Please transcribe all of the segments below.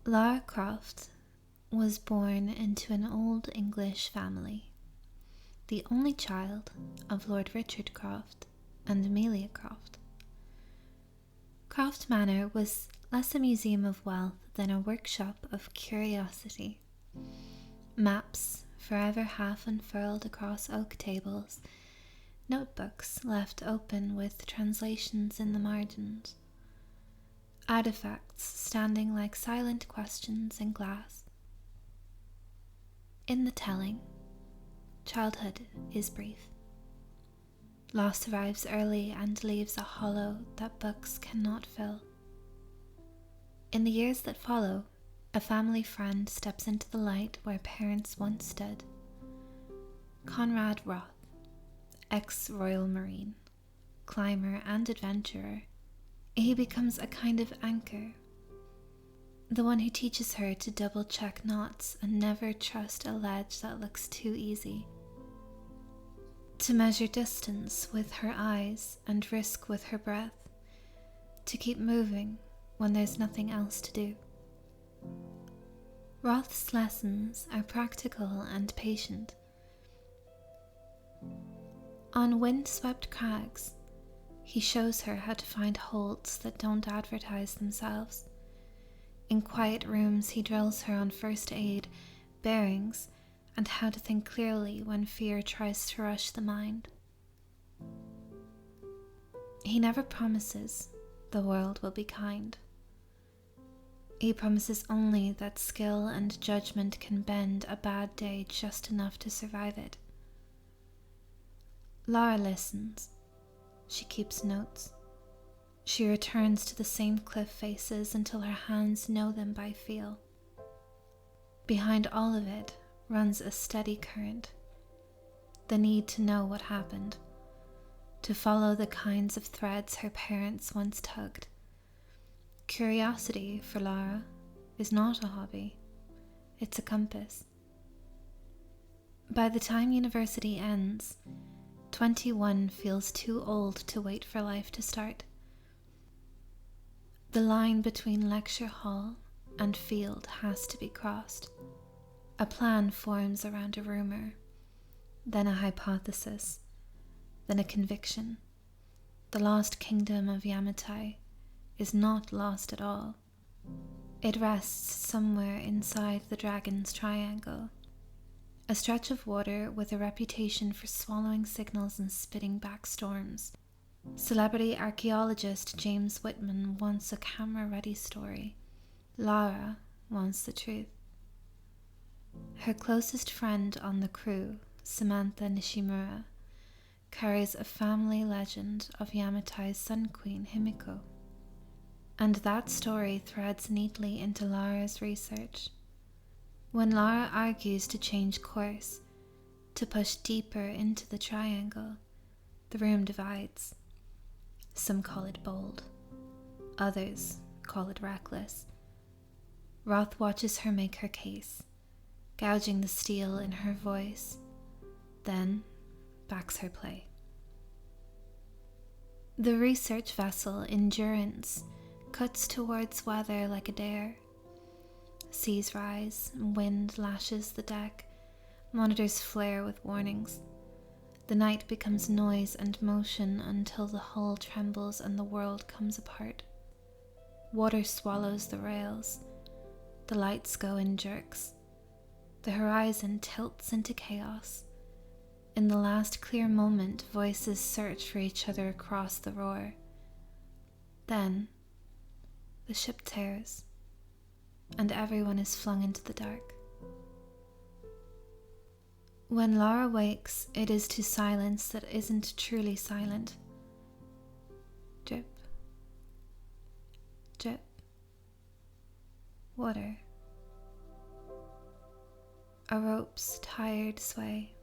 Lara Croft was born into an old English family, the only child of Lord Richard Croft and Amelia Croft. Croft Manor was less a museum of wealth than a workshop of curiosity. Maps forever half unfurled across oak tables, notebooks left open with translations in the margins, artifacts standing like silent questions in glass. In the telling, childhood is brief. Loss arrives early and leaves a hollow that books cannot fill. In the years that follow, a family friend steps into the light where parents once stood. Conrad Roth, ex-Royal Marine, climber and adventurer, he becomes a kind of anchor, the one who teaches her to double-check knots and never trust a ledge that looks too easy, to measure distance with her eyes and risk with her breath, to keep moving when there's nothing else to do. Roth's lessons are practical and patient. On wind-swept crags, he shows her how to find holds that don't advertise themselves. In quiet rooms, he drills her on first aid, bearings, and how to think clearly when fear tries to rush the mind. He never promises the world will be kind. He promises only that skill and judgment can bend a bad day just enough to survive it. Lara listens. She keeps notes. She returns to the same cliff faces until her hands know them by feel. Behind all of it runs a steady current, the need to know what happened, to follow the kinds of threads her parents once tugged. Curiosity, for Lara, is not a hobby, it's a compass. By the time university ends, 21 feels too old to wait for life to start. The line between lecture hall and field has to be crossed. A plan forms around a rumor, then a hypothesis, then a conviction. The lost kingdom of Yamatai is not lost at all. It rests somewhere inside the Dragon's Triangle, a stretch of water with a reputation for swallowing signals and spitting back storms. Celebrity archaeologist James Whitman wants a camera-ready story. Lara wants the truth. Her closest friend on the crew, Samantha Nishimura, carries a family legend of Yamatai's Sun Queen Himiko. And that story threads neatly into Lara's research. When Lara argues to change course, to push deeper into the triangle, the room divides. Some call it bold, others call it reckless. Roth watches her make her case, gouging the steel in her voice, then backs her play. The research vessel Endurance cuts towards weather like a dare. Seas rise, wind lashes the deck, monitors flare with warnings. The night becomes noise and motion until the hull trembles and the world comes apart. Water swallows the rails. The lights go in jerks. The horizon tilts into chaos. In the last clear moment, voices search for each other across the roar. Then, the ship tears, and everyone is flung into the dark. When Lara wakes, it is to silence that isn't truly silent. Drip, drip, water. A rope's tired sway.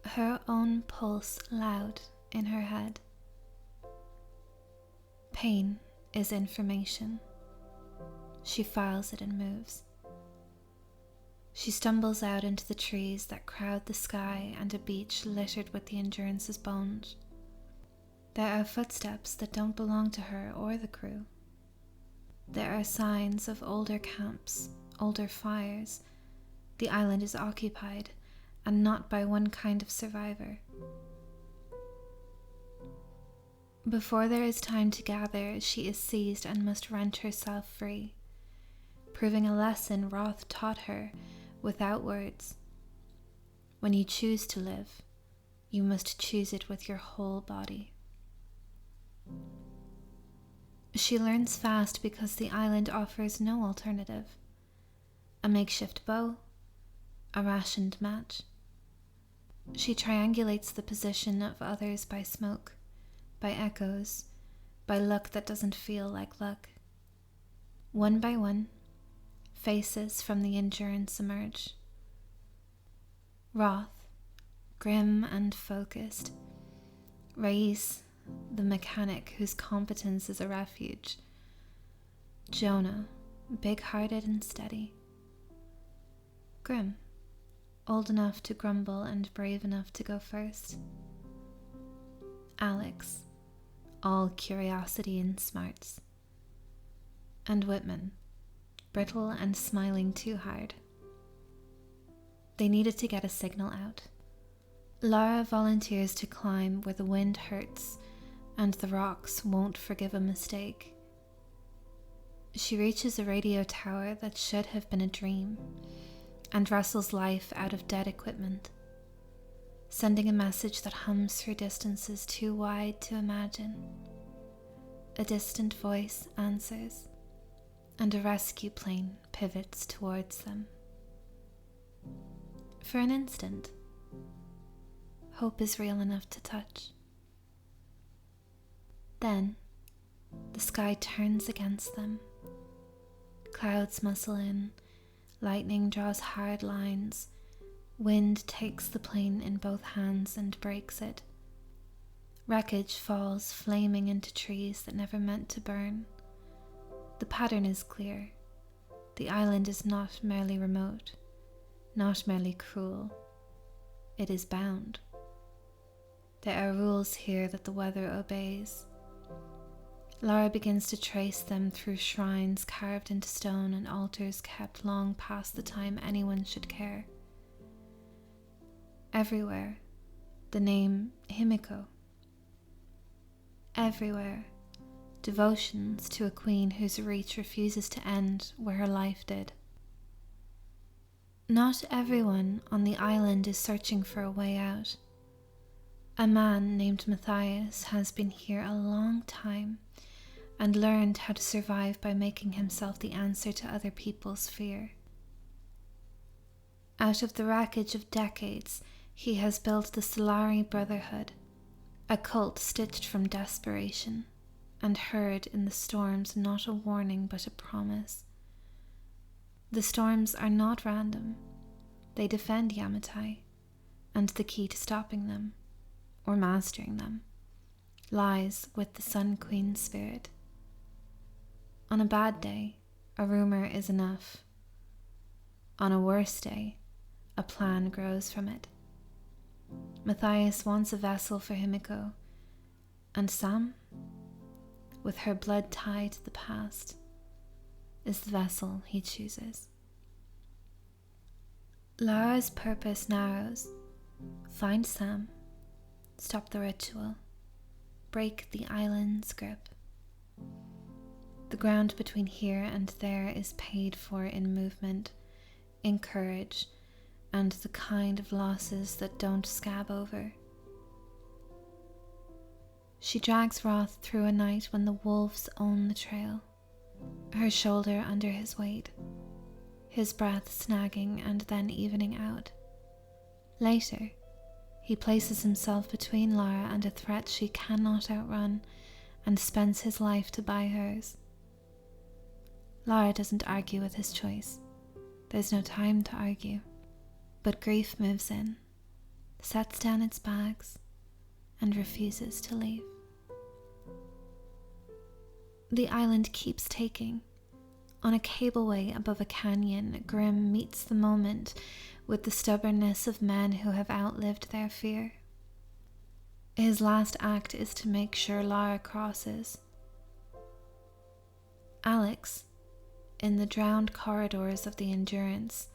Her own pulse loud in her head. Pain is information. She files it and moves. She stumbles out into the trees that crowd the sky and a beach littered with the Endurance's bones. There are footsteps that don't belong to her or the crew. There are signs of older camps, older fires. The island is occupied, and not by one kind of survivor. Before there is time to gather, she is seized and must wrench herself free, proving a lesson Roth taught her without words. When you choose to live, you must choose it with your whole body. She learns fast because the island offers no alternative. A makeshift bow, a rationed match. She triangulates the position of others by smoke, by echoes, by luck that doesn't feel like luck. One by one, faces from the endurance emerge. Roth, grim and focused. Raiz, the mechanic whose competence is a refuge. Jonah, big-hearted and steady. Grim, old enough to grumble and brave enough to go first. Alex, all curiosity and smarts. And Whitman, brittle and smiling too hard. They needed to get a signal out. Lara volunteers to climb where the wind hurts and the rocks won't forgive a mistake. She reaches a radio tower that should have been a dream and wrestles life out of dead equipment, sending a message that hums through distances too wide to imagine. A distant voice answers, and a rescue plane pivots towards them. For an instant, hope is real enough to touch. Then, the sky turns against them. Clouds muscle in, lightning draws hard lines, wind takes the plane in both hands and breaks it. Wreckage falls flaming into trees that never meant to burn. The pattern is clear. The island is not merely remote, not merely cruel. It is bound. There are rules here that the weather obeys. Lara begins to trace them through shrines carved into stone and altars kept long past the time anyone should care. Everywhere, the name Himiko. Everywhere, devotions to a queen whose reach refuses to end where her life did. Not everyone on the island is searching for a way out. A man named Matthias has been here a long time and learned how to survive by making himself the answer to other people's fear. Out of the wreckage of decades, he has built the Solari Brotherhood, a cult stitched from desperation, and heard in the storms not a warning but a promise. The storms are not random. They defend Yamatai, and the key to stopping them, or mastering them, lies with the Sun Queen spirit. On a bad day, a rumor is enough. On a worse day, a plan grows from it. Matthias wants a vessel for Himiko, and Sam, with her blood tied to the past, is the vessel he chooses. Lara's purpose narrows. Find Sam, stop the ritual, break the island's grip. The ground between here and there is paid for in movement, in courage, and the kind of losses that don't scab over. She drags Roth through a night when the wolves own the trail, her shoulder under his weight, his breath snagging and then evening out. Later, he places himself between Lara and a threat she cannot outrun and spends his life to buy hers. Lara doesn't argue with his choice. There's no time to argue. But grief moves in, sets down its bags, and refuses to leave. The island keeps taking. On a cableway above a canyon, Grimm meets the moment with the stubbornness of men who have outlived their fear. His last act is to make sure Lara crosses. Alex, in the drowned corridors of the Endurance,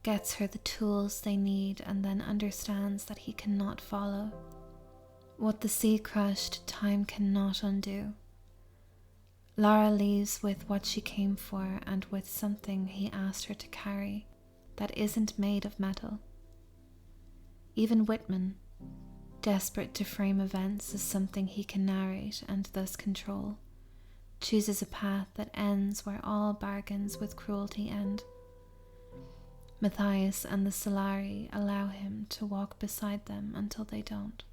gets her the tools they need and then understands that he cannot follow. What the sea crushed, time cannot undo. Lara leaves with what she came for and with something he asked her to carry that isn't made of metal. Even Whitman, desperate to frame events as something he can narrate and thus control, chooses a path that ends where all bargains with cruelty end. Matthias and the Solari allow him to walk beside them until they don't.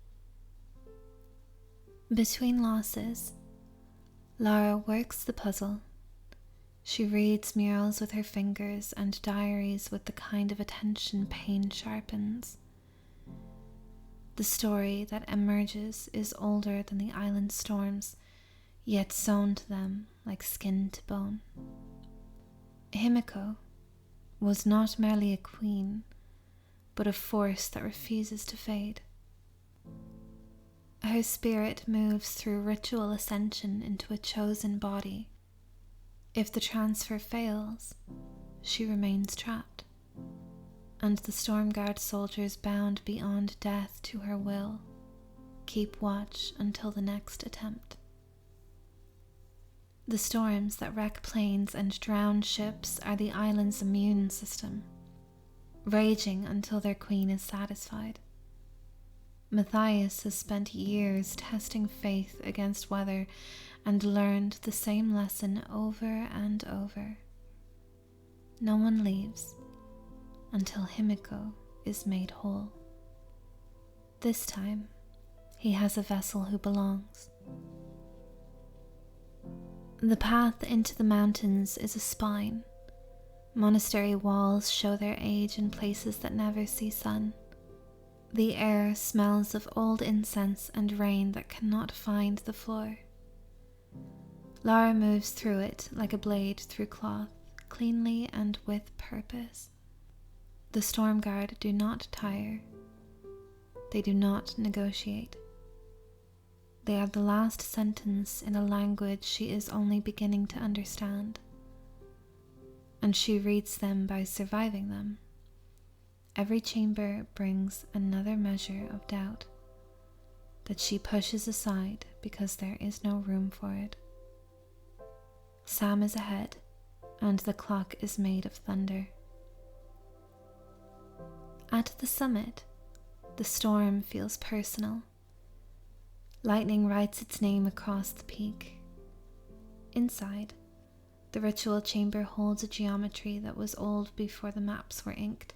Between losses, Lara works the puzzle. She reads murals with her fingers and diaries with the kind of attention pain sharpens. The story that emerges is older than the island storms, yet sewn to them like skin to bone. Himiko was not merely a queen, but a force that refuses to fade. Her spirit moves through ritual ascension into a chosen body. If the transfer fails, she remains trapped, and the Stormguard soldiers bound beyond death to her will keep watch until the next attempt. The storms that wreck planes and drown ships are the island's immune system, raging until their queen is satisfied. Matthias has spent years testing faith against weather and learned the same lesson over and over. No one leaves until Himiko is made whole. This time, he has a vessel who belongs. The path into the mountains is a spine. Monastery walls show their age in places that never see sun. The air smells of old incense and rain that cannot find the floor. Lara moves through it like a blade through cloth, cleanly and with purpose. The Stormguard do not tire. They do not negotiate. They are the last sentence in a language she is only beginning to understand, and she reads them by surviving them. Every chamber brings another measure of doubt that she pushes aside because there is no room for it. Sam is ahead, and the clock is made of thunder. At the summit, the storm feels personal. Lightning writes its name across the peak. Inside, the ritual chamber holds a geometry that was old before the maps were inked.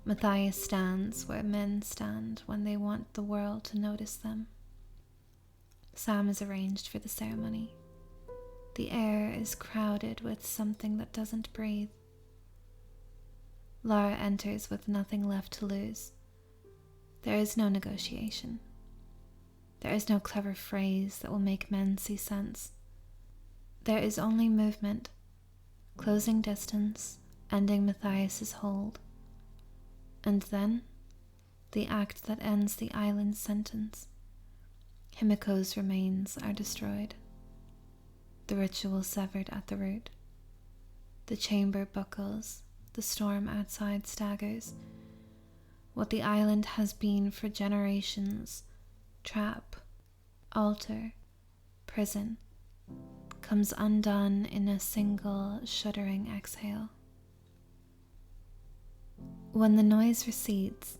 Matthias stands where men stand when they want the world to notice them. Sam is arranged for the ceremony. The air is crowded with something that doesn't breathe. Lara enters with nothing left to lose. There is no negotiation. There is no clever phrase that will make men see sense. There is only movement, closing distance, ending Matthias's hold, and then the act that ends the island's sentence. Himiko's remains are destroyed, the ritual severed at the root. The chamber buckles, the storm outside staggers. What the island has been for generations, trap, altar, prison, comes undone in a single shuddering exhale. When the noise recedes,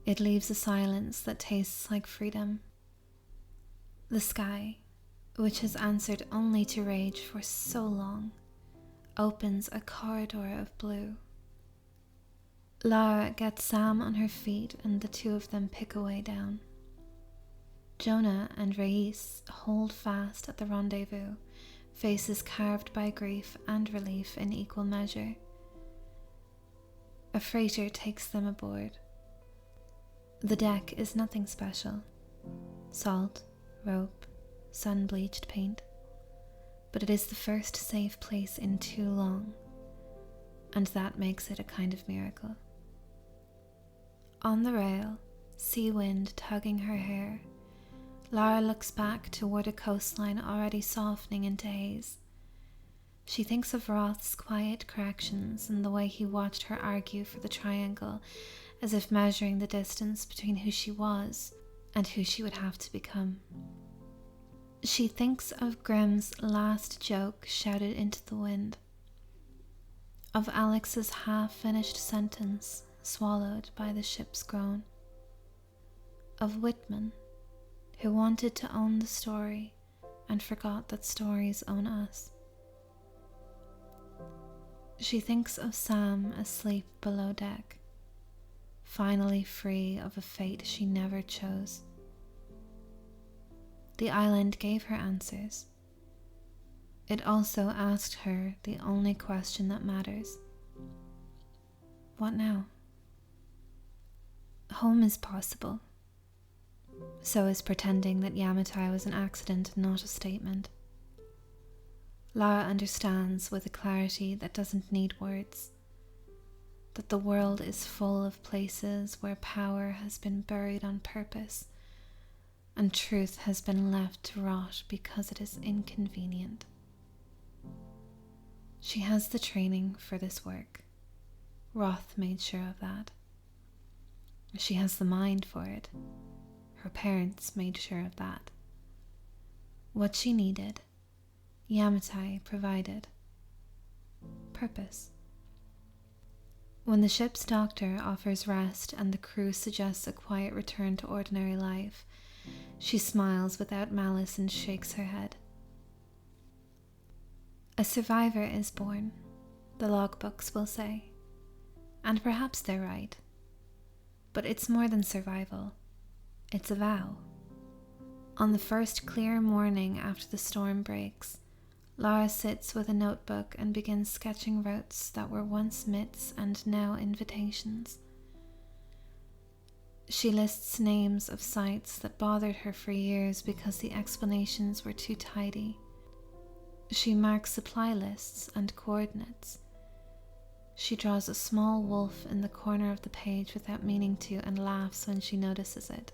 it leaves a silence that tastes like freedom. The sky, which has answered only to rage for so long, opens a corridor of blue. Lara gets Sam on her feet and the two of them pick a way down. Jonah and Rhys hold fast at the rendezvous, faces carved by grief and relief in equal measure. A freighter takes them aboard. The deck is nothing special. Salt, rope, sun-bleached paint. But it is the first safe place in too long, and that makes it a kind of miracle. On the rail, sea wind tugging her hair, Lara looks back toward a coastline already softening into haze. She thinks of Roth's quiet corrections and the way he watched her argue for the triangle, as if measuring the distance between who she was and who she would have to become. She thinks of Grimm's last joke shouted into the wind, of Alex's half-finished sentence swallowed by the ship's groan, of Whitman, who wanted to own the story and forgot that stories own us. She thinks of Sam asleep below deck, finally free of a fate she never chose. The island gave her answers. It also asked her the only question that matters. What now? Home is possible. So is pretending that Yamatai was an accident and not a statement. Lara understands with a clarity that doesn't need words, that the world is full of places where power has been buried on purpose and truth has been left to rot because it is inconvenient. She has the training for this work. Roth made sure of that. She has the mind for it. Her parents made sure of that. What she needed, Yamatai provided. Purpose. When the ship's doctor offers rest and the crew suggests a quiet return to ordinary life, she smiles without malice and shakes her head. A survivor is born, the logbooks will say. And perhaps they're right. But it's more than survival. It's a vow. On the first clear morning after the storm breaks, Lara sits with a notebook and begins sketching routes that were once mitts and now invitations. She lists names of sites that bothered her for years because the explanations were too tidy. She marks supply lists and coordinates. She draws a small wolf in the corner of the page without meaning to and laughs when she notices it.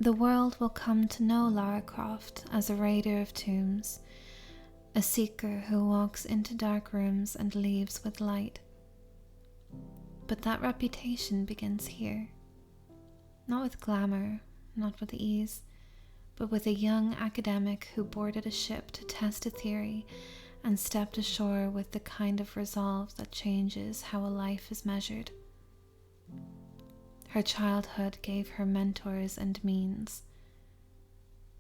The world will come to know Lara Croft as a raider of tombs, a seeker who walks into dark rooms and leaves with light. But that reputation begins here. Not with glamour, not with ease, but with a young academic who boarded a ship to test a theory and stepped ashore with the kind of resolve that changes how a life is measured. Her childhood gave her mentors and means.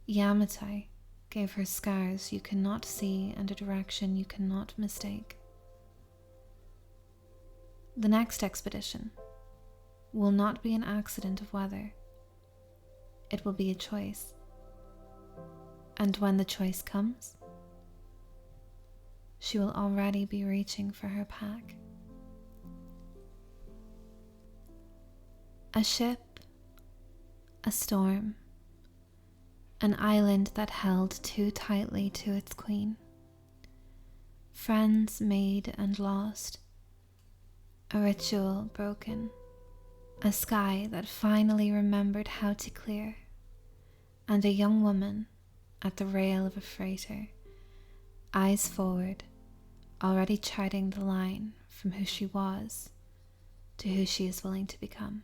Yamatai gave her scars you cannot see and a direction you cannot mistake. The next expedition will not be an accident of weather. It will be a choice. And when the choice comes, she will already be reaching for her pack. A ship, a storm, an island that held too tightly to its queen, friends made and lost, a ritual broken, a sky that finally remembered how to clear, and a young woman at the rail of a freighter, eyes forward, already charting the line from who she was to who she is willing to become.